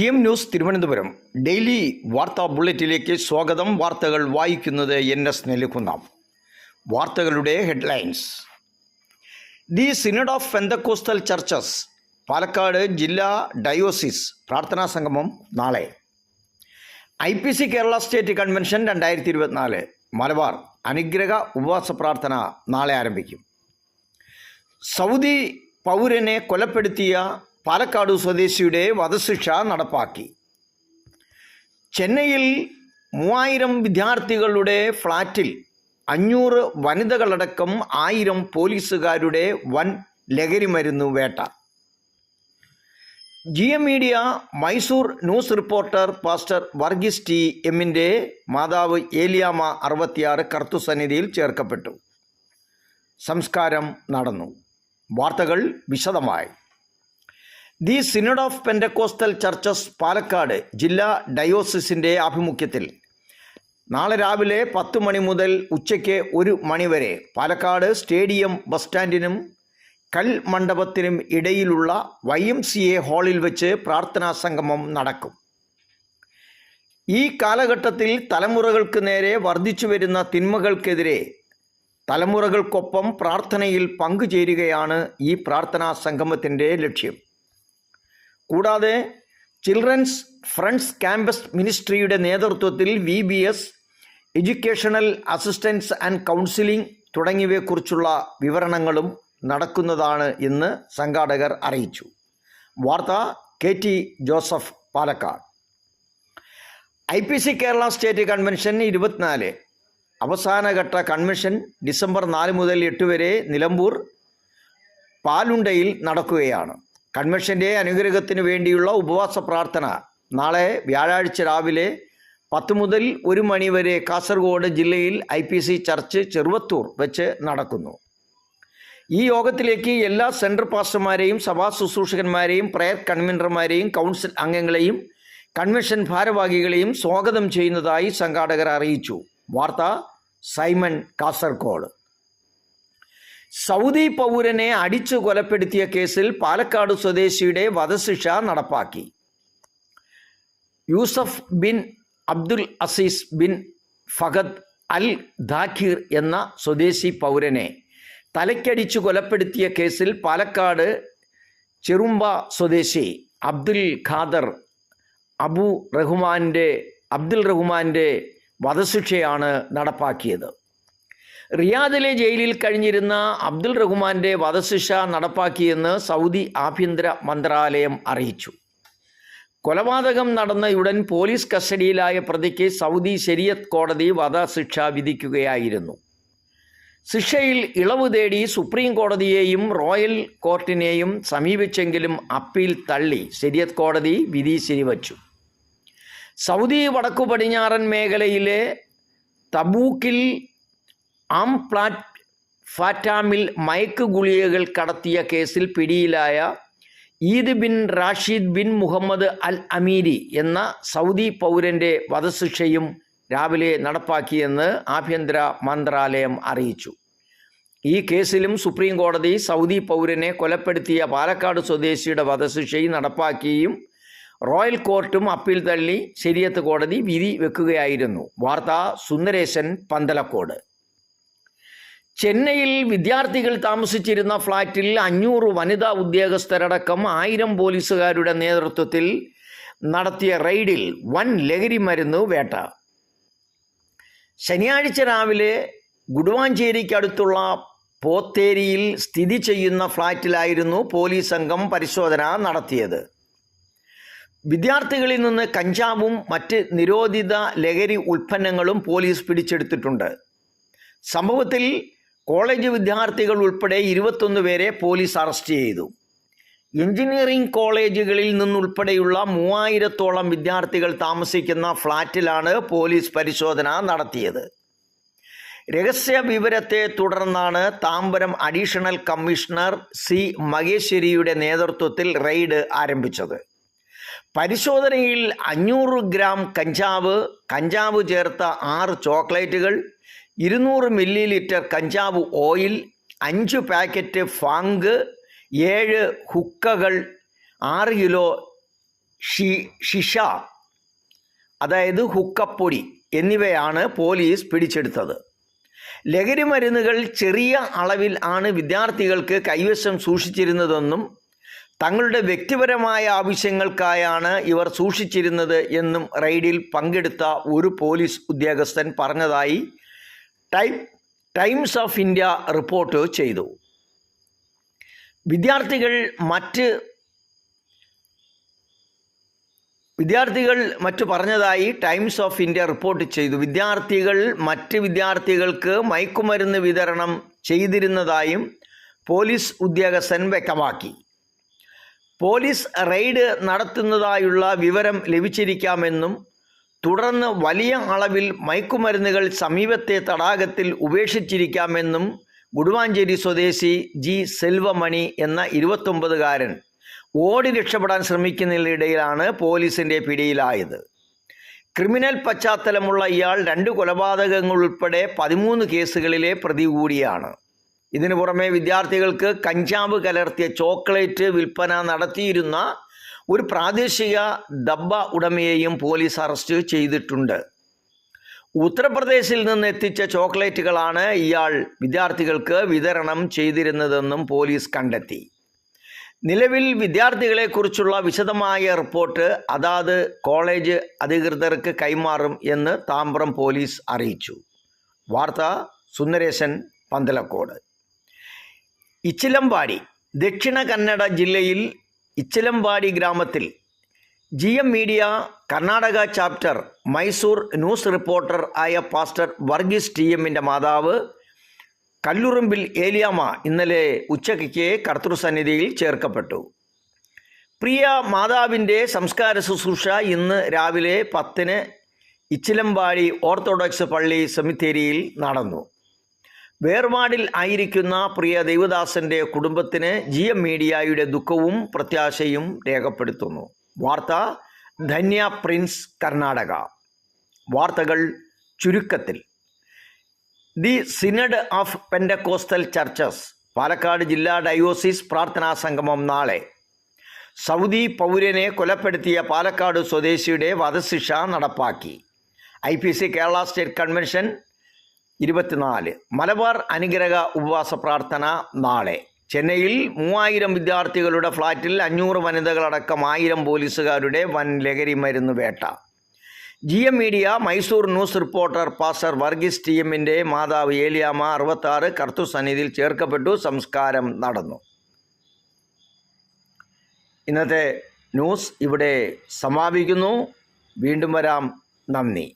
GM news Thiruvananthapuram daily വാർത്താ ബുള്ളറ്റിലേക്ക് സ്വാഗതം. വാർത്തകൾ വായിക്കുന്നത് NS നെല്ലിക്കുന്നം. വാർത്തകളുടെ headlines. The synod of Pentecostal churches Palakkad ജില്ലാ ഡയോസിസ് പ്രാർത്ഥനാ സംഗമം നാളെ. IPC Kerala state convention 2024 Malabar അനുഗ്രഹ ഉപവാസ പ്രാർത്ഥന നാളെ ആരംഭിക്കും. സൗദി പൗരനെ കൊലപ്പെടുത്തിയ പാലക്കാട് സ്വദേശിയുടെ വധശിക്ഷ നടപ്പാക്കി. ചെന്നൈയിൽ 3000 വിദ്യാർത്ഥികളുടെ ഫ്ളാറ്റിൽ 500 വനിതകളടക്കം 1000 പോലീസുകാരുടെ വൻ ലഹരിമരുന്ന് വേട്ട. GM media Mysore news reporter pastor Varghese TMന്റെ മാതാവ് ഏലിയാമ്മ 66 കർത്തൃസന്നിധിയിൽ ചേർക്കപ്പെട്ടു. സംസ്കാരം നടന്നു. വാർത്തകൾ വിശദമായി. The synod of Pentecostal churches Palakkad ജില്ലാ ഡയോസിസിൻ്റെ ആഭിമുഖ്യത്തിൽ നാളെ രാവിലെ 10 മണി മുതൽ ഉച്ചയ്ക്ക് 1 മണി വരെ പാലക്കാട് സ്റ്റേഡിയം ബസ് സ്റ്റാൻഡിനും കൽമണ്ഡപത്തിനും ഇടയിലുള്ള YMCA ഹാളിൽ വെച്ച് പ്രാർത്ഥനാ സംഗമം നടക്കും. ഈ കാലഘട്ടത്തിൽ തലമുറകൾക്ക് നേരെ വർദ്ധിച്ചു വരുന്ന തിന്മകൾക്കെതിരെ തലമുറകൾക്കൊപ്പം പ്രാർത്ഥനയിൽ പങ്കുചേരുകയാണ് ഈ പ്രാർത്ഥനാ സംഗമത്തിൻ്റെ ലക്ഷ്യം. കൂടാതെ ചിൽഡ്രൻസ് ഫ്രണ്ട്സ് ക്യാമ്പസ് മിനിസ്ട്രിയുടെ നേതൃത്വത്തിൽ VBS, educational assistance and counselling തുടങ്ങിയവയെക്കുറിച്ചുള്ള വിവരണങ്ങളും നടക്കുന്നതാണ് എന്ന് സംഘാടകർ അറിയിച്ചു. വാർത്ത KT Joseph, Palakkad. IPC Kerala state convention 24 അവസാനഘട്ട കൺവെൻഷൻ ഡിസംബർ 4 മുതൽ 8 വരെ നിലമ്പൂർ പാലുണ്ടയിൽ നടക്കുകയാണ്. കൺവെൻഷൻ്റെ അനുഗ്രഹത്തിന് വേണ്ടിയുള്ള ഉപവാസ പ്രാർത്ഥന നാളെ വ്യാഴാഴ്ച രാവിലെ 10 മുതൽ 1 മണി വരെ കാസർഗോഡ് ജില്ലയിൽ IPC ചർച്ച് ചെറുവത്തൂർ വെച്ച് നടക്കുന്നു. ഈ യോഗത്തിലേക്ക് എല്ലാ സെൻട്രൽ പാസ്റ്റർമാരെയും സഭാ ശുശ്രൂഷകന്മാരെയും പ്രയർ കൺവീനർമാരെയും കൗൺസിൽ അംഗങ്ങളെയും കൺവെൻഷൻ ഭാരവാഹികളെയും സ്വാഗതം ചെയ്യുന്നതായി സംഘാടകർ അറിയിച്ചു. വാർത്ത സൈമൺ, കാസർഗോഡ്. സൗദി പൗരനെ അടിച്ചു കൊലപ്പെടുത്തിയ കേസിൽ പാലക്കാട് സ്വദേശിയുടെ വധശിക്ഷ നടപ്പാക്കി. Yusuf bin Abdul Aziz bin Fahad al Dhakir എന്ന സ്വദേശി പൗരനെ തലയ്ക്കടിച്ചു കൊലപ്പെടുത്തിയ കേസിൽ പാലക്കാട് ചെറുമ്പ സ്വദേശി അബ്ദുൽ ഖാദർ അബ്ദുൽ റഹ്മാൻ്റെ വധശിക്ഷയാണ് നടപ്പാക്കിയത്. റിയാദിലെ ജയിലിൽ കഴിഞ്ഞിരുന്ന അബ്ദുൽ റഹ്മാൻ്റെ വധശിക്ഷ നടപ്പാക്കിയെന്ന് സൗദി ആഭ്യന്തര മന്ത്രാലയം അറിയിച്ചു. കൊലപാതകം നടന്നയുടൻ പോലീസ് കസ്റ്റഡിയിലായ പ്രതിക്ക് സൗദി ശരിയത്ത് കോടതി വധശിക്ഷ വിധിക്കുകയായിരുന്നു. ശിക്ഷയിൽ ഇളവ് തേടി സുപ്രീം കോടതിയെയും റോയൽ കോർട്ടിനെയും സമീപിച്ചെങ്കിലും അപ്പീൽ തള്ളി ശരിയത്ത് കോടതി വിധി ശരിവച്ചു. സൗദി വടക്കു പടിഞ്ഞാറൻ മേഖലയിലെ തബൂക്കിൽ ഫാറ്റാമിൽ മയക്ക് ഗുളികകൾ കടത്തിയ കേസിൽ പിടിയിലായ Eid bin Rashid bin Muhammad al Amiri എന്ന സൗദി പൗരൻ്റെ വധശിക്ഷയും രാവിലെ നടപ്പാക്കിയെന്ന് ആഭ്യന്തര മന്ത്രാലയം അറിയിച്ചു. ഈ കേസിലും സുപ്രീം കോടതി സൗദി പൗരനെ കൊലപ്പെടുത്തിയ പാലക്കാട് സ്വദേശിയുടെ വധശിക്ഷയും നടപ്പാക്കിയും റോയൽ കോർട്ടും അപ്പീൽ തള്ളി ശരിയത്ത് കോടതി വിധി വെക്കുകയായിരുന്നു. വാർത്ത സുന്ദരേശൻ, പന്തലക്കോട്. ചെന്നൈയിൽ വിദ്യാർത്ഥികൾ താമസിച്ചിരുന്ന ഫ്ളാറ്റിൽ 500 വനിതാ ഉദ്യോഗസ്ഥരടക്കം 1000 പോലീസുകാരുടെ നേതൃത്വത്തിൽ നടത്തിയ റെയ്ഡിൽ വൻ ലഹരി മരുന്ന് വേട്ട. ശനിയാഴ്ച രാവിലെ ഗുഡുവാഞ്ചേരിക്കടുത്തുള്ള പോത്തേരിയിൽ സ്ഥിതി ചെയ്യുന്ന ഫ്ളാറ്റിലായിരുന്നു പോലീസ് സംഘം പരിശോധന നടത്തിയത്. വിദ്യാർത്ഥികളിൽ നിന്ന് കഞ്ചാവും മറ്റ് നിരോധിത ലഹരി ഉൽപ്പന്നങ്ങളും പോലീസ് പിടിച്ചെടുത്തിട്ടുണ്ട്. സംഭവത്തിൽ കോളേജ് വിദ്യാർത്ഥികൾ ഉൾപ്പെടെ 21 പേരെ പോലീസ് അറസ്റ്റ് ചെയ്തു. എഞ്ചിനീയറിംഗ് കോളേജുകളിൽ നിന്നുൾപ്പെടെയുള്ള 3000-ഓളം വിദ്യാർത്ഥികൾ താമസിക്കുന്ന ഫ്ളാറ്റിലാണ് പോലീസ് പരിശോധന നടത്തിയത്. രഹസ്യ വിവരത്തെ തുടർന്നാണ് താമ്പരം അഡീഷണൽ കമ്മീഷണർ C മഹേശ്വരിയുടെ നേതൃത്വത്തിൽ റെയ്ഡ് ആരംഭിച്ചത്. പരിശോധനയിൽ 500 ഗ്രാം കഞ്ചാവ് ചേർത്ത 6 ചോക്ലേറ്റുകൾ, 200 മില്ലി കഞ്ചാവ് ഓയിൽ, 5 പാക്കറ്റ് ഫാങ്ക്, 7 ഹുക്കകൾ, 6 കിലോ ഷിഷ, അതായത് ഹുക്കപ്പൊടി എന്നിവയാണ് പോലീസ് പിടിച്ചെടുത്തത്. ലഹരി മരുന്നുകൾ ചെറിയ അളവിൽ ആണ് വിദ്യാർത്ഥികൾക്ക് കൈവശം സൂക്ഷിച്ചിരുന്നതെന്നും തങ്ങളുടെ വ്യക്തിപരമായ ആവശ്യങ്ങൾക്കായാണ് ഇവർ സൂക്ഷിച്ചിരുന്നത് എന്നും റെയ്ഡിൽ പങ്കെടുത്ത ഒരു പോലീസ് ഉദ്യോഗസ്ഥൻ പറഞ്ഞതായി ടൈംസ് ഓഫ് ഇന്ത്യ റിപ്പോർട്ട് ചെയ്തു. വിദ്യാർത്ഥികൾ മറ്റു പറഞ്ഞതായി ടൈംസ് ഓഫ് ഇന്ത്യ റിപ്പോർട്ട് ചെയ്തു. വിദ്യാർത്ഥികൾ മറ്റ് വിദ്യാർത്ഥികൾക്ക് മയക്കുമരുന്ന് വിതരണം ചെയ്തിരുന്നതായും പോലീസ് ഉദ്യോഗസ്ഥൻ വ്യക്തമാക്കി. പോലീസ് റെയ്ഡ് നടത്തുന്നതായുള്ള വിവരം ലഭിച്ചിരിക്കാമെന്നും തുടർന്ന് വലിയ അളവിൽ മയക്കുമരുന്നുകൾ സമീപത്തെ തടാകത്തിൽ ഉപേക്ഷിച്ചിരിക്കാമെന്നും ഗുഡുവാഞ്ചേരി സ്വദേശി ജി സെൽവമണി എന്ന 29-കാരൻ ഓടി രക്ഷപ്പെടാൻ ശ്രമിക്കുന്നതിനിടയിലാണ് പോലീസിൻ്റെ പിടിയിലായത്. ക്രിമിനൽ പശ്ചാത്തലമുള്ള ഇയാൾ 2 കൊലപാതകങ്ങൾ ഉൾപ്പെടെ 13 കേസുകളിലെ പ്രതി കൂടിയാണ്. ഇതിനു പുറമെ വിദ്യാർത്ഥികൾക്ക് കഞ്ചാവ് കലർത്തിയ ചോക്ലേറ്റ് വിൽപ്പന നടത്തിയിരുന്ന ഒരു പ്രാദേശിക ഡബ്ബ ഉടമയെയും പോലീസ് അറസ്റ്റ് ചെയ്തിട്ടുണ്ട്. ഉത്തർപ്രദേശിൽ നിന്ന് എത്തിച്ച ചോക്ലേറ്റുകളാണ് ഇയാൾ വിദ്യാർത്ഥികൾക്ക് വിതരണം ചെയ്തിരുന്നതെന്നും പോലീസ് കണ്ടെത്തി. നിലവിൽ വിദ്യാർത്ഥികളെക്കുറിച്ചുള്ള വിശദമായ റിപ്പോർട്ട് അതാത് കോളേജ് അധികൃതർക്ക് കൈമാറും എന്ന് താമ്പ്രം പോലീസ് അറിയിച്ചു. വാർത്ത സുന്ദരേശൻ പന്തലക്കോട്. ഇച്ചിലമ്പാടി, ദക്ഷിണ കന്നഡ ജില്ലയിൽ ഇച്ചിലമ്പാടി ഗ്രാമത്തിൽ GM media Karnataka chapter Mysore news reporter ആയ പാസ്റ്റർ വർഗീസ് TMന്റെ മാതാവ് കല്ലുറുമ്പിൽ ഏലിയാമ്മ ഇന്നലെ ഉച്ചയ്ക്ക് കർത്തൃസന്നിധിയിൽ ചേർക്കപ്പെട്ടു. പ്രിയ മാതാവിൻ്റെ സംസ്കാര ശുശ്രൂഷ ഇന്ന് രാവിലെ 10-ന് ഇച്ചിലമ്പാടി ഓർത്തഡോക്സ് പള്ളി സെമിത്തേരിയിൽ നടന്നു. വേർപാടിൽ ആയിരിക്കുന്ന പ്രിയ ദൈവദാസന്റെ കുടുംബത്തിന് GM മീഡിയയുടെ ദുഃഖവും പ്രത്യാശയും രേഖപ്പെടുത്തുന്നു. വാർത്ത ധന്യ പ്രിൻസ്, കർണാടക. വാർത്തകൾ ചുരുക്കത്തിൽ. The synod of Pentecostal churches Palakkad ജില്ലാ ഡയോസിസ് പ്രാർത്ഥനാ സംഗമം നാളെ. സൗദി പൗരനെ കൊലപ്പെടുത്തിയ പാലക്കാട് സ്വദേശിയുടെ വധശിക്ഷ നടപ്പാക്കി. IPC Kerala state convention 24. Malabar അനുഗ്രഹ ഉപവാസ പ്രാർത്ഥന നാളെ. ചെന്നൈയിൽ 3000 വിദ്യാർത്ഥികളുടെ ഫ്ളാറ്റിൽ 500 വനിതകളടക്കം 1000 പോലീസുകാരുടെ വൻ ലഹരി മരുന്ന് വേട്ട. GM media Mysore news reporter pastor Varghese TMന്റെ മാതാവ് ഏലിയാമ്മ 66 കർത്തൃസന്നിധിയിൽ ചേർക്കപ്പെട്ടു. സംസ്കാരം നടന്നു. ഇന്നത്തെ ന്യൂസ് ഇവിടെ സമാപിക്കുന്നു. വീണ്ടും വരാം. നന്ദി.